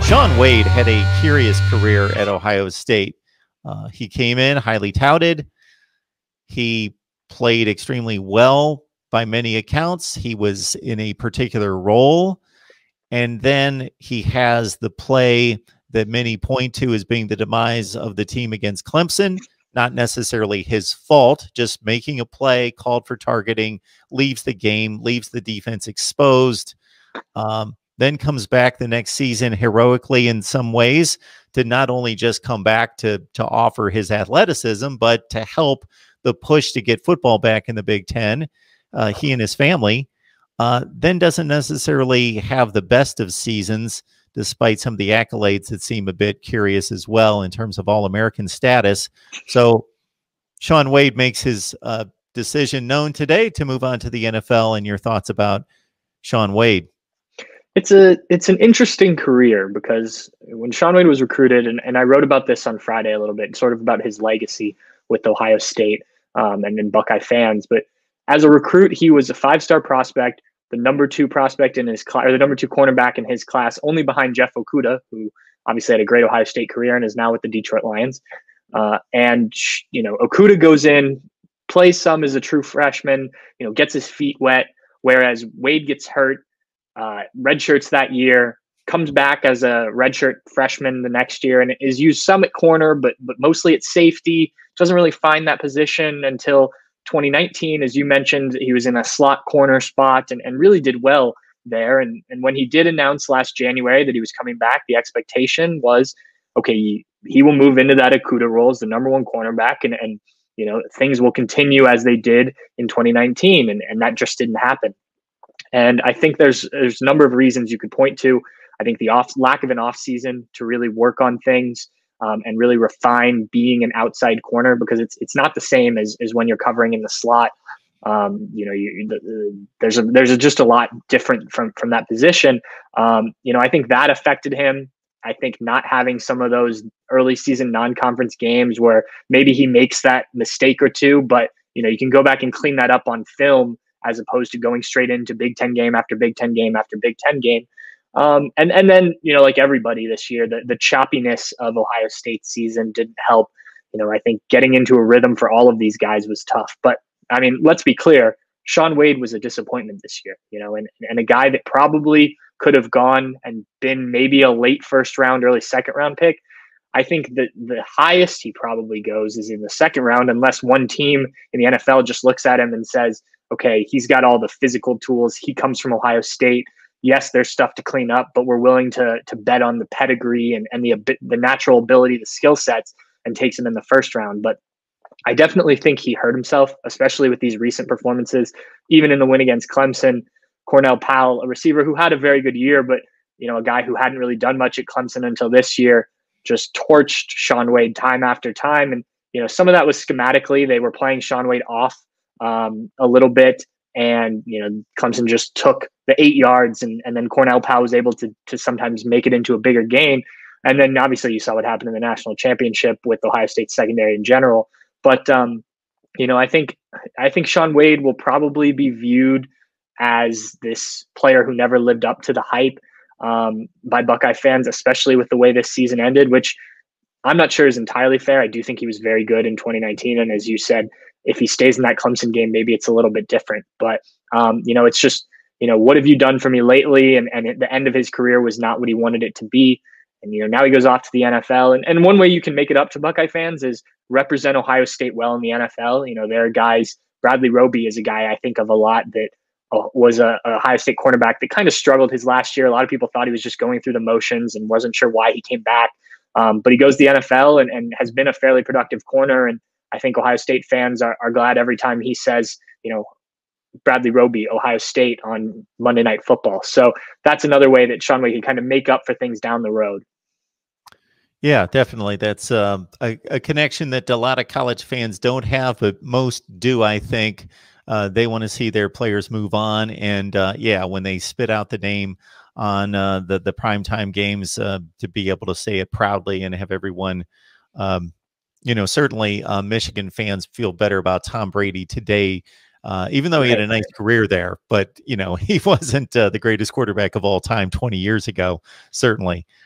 Shaun Wade had a curious career at Ohio State. He came in highly touted. He played extremely well by many accounts. He was in a particular role. And then he has the play that many point to as being the demise of the team against Clemson. Not necessarily his fault, just making a play, called for targeting, leaves the game, leaves the defense exposed. Then comes back the next season heroically in some ways to not only just come back to offer his athleticism, but to help the push to get football back in the Big Ten. He and his family then doesn't necessarily have the best of seasons, despite some of the accolades that seem a bit curious as well in terms of All-American status. So Shaun Wade makes his decision known today to move on to the NFL. And your thoughts about Shaun Wade? It's an interesting career because when Shaun Wade was recruited, and I wrote about this on Friday a little bit, sort of about his legacy with Ohio State and in Buckeye fans. But as a recruit, he was a 5-star prospect, the number 2 prospect in his class, or the number 2 cornerback in his class, only behind Jeff Okudah, who obviously had a great Ohio State career and is now with the Detroit Lions. Okudah goes in, plays some as a true freshman, gets his feet wet, whereas Wade gets hurt. Redshirts that year, comes back as a redshirt freshman the next year, and is used some at corner, but mostly at safety. Doesn't really find that position until 2019. As you mentioned, he was in a slot corner spot and really did well there. And when he did announce last January that he was coming back, the expectation was, okay, he will move into that Okudah role as the number 1 cornerback, and things will continue as they did in 2019, and that just didn't happen. And I think there's a number of reasons you could point to. I think the lack of an off season to really work on things and really refine being an outside corner, because it's not the same as when you're covering in the slot. There's just a lot different from that position. I think that affected him. I think not having some of those early season non-conference games where maybe he makes that mistake or two, but you can go back and clean that up on film, as opposed to going straight into Big Ten game after Big Ten game after Big Ten game. And then, like everybody this year, the choppiness of Ohio State's season didn't help. I think getting into a rhythm for all of these guys was tough. But, I mean, let's be clear, Shaun Wade was a disappointment this year, and a guy that probably could have gone and been maybe a late first round, early second round pick. I think that the highest he probably goes is in the second round, unless one team in the NFL just looks at him and says, okay, he's got all the physical tools. He comes from Ohio State. Yes, there's stuff to clean up, but we're willing to bet on the pedigree and the natural ability, the skill sets, and takes him in the first round. But I definitely think he hurt himself, especially with these recent performances. Even in the win against Clemson, Cornell Powell, a receiver who had a very good year, but a guy who hadn't really done much at Clemson until this year, just torched Shaun Wade time after time. And some of that was schematically. They were playing Shaun Wade off a little bit, and Clemson just took the 8 yards, and then Cornell Powell was able to sometimes make it into a bigger gain. And then obviously you saw what happened in the national championship with Ohio State secondary in general. But I think Shaun Wade will probably be viewed as this player who never lived up to the hype by Buckeye fans, especially with the way this season ended, which I'm not sure is entirely fair. I do think he was very good in 2019, and as you said, if he stays in that Clemson game, maybe it's a little bit different. But, it's just, what have you done for me lately? And at the end of his career was not what he wanted it to be. And, now he goes off to the NFL. And one way you can make it up to Buckeye fans is represent Ohio State well in the NFL. There are guys, Bradley Roby is a guy I think of a lot that was a Ohio State cornerback that kind of struggled his last year. A lot of people thought he was just going through the motions and wasn't sure why he came back. But he goes to the NFL and has been a fairly productive corner. And I think Ohio State fans are glad every time he says, Bradley Roby, Ohio State on Monday Night Football. So that's another way that Shaun Wade can kind of make up for things down the road. Yeah, definitely. That's a connection that a lot of college fans don't have, but most do, I think. They want to see their players move on. And when they spit out the name on the primetime games, to be able to say it proudly and have everyone certainly Michigan fans feel better about Tom Brady today, even though he had a nice career there. But, he wasn't the greatest quarterback of all time 20 years ago, certainly.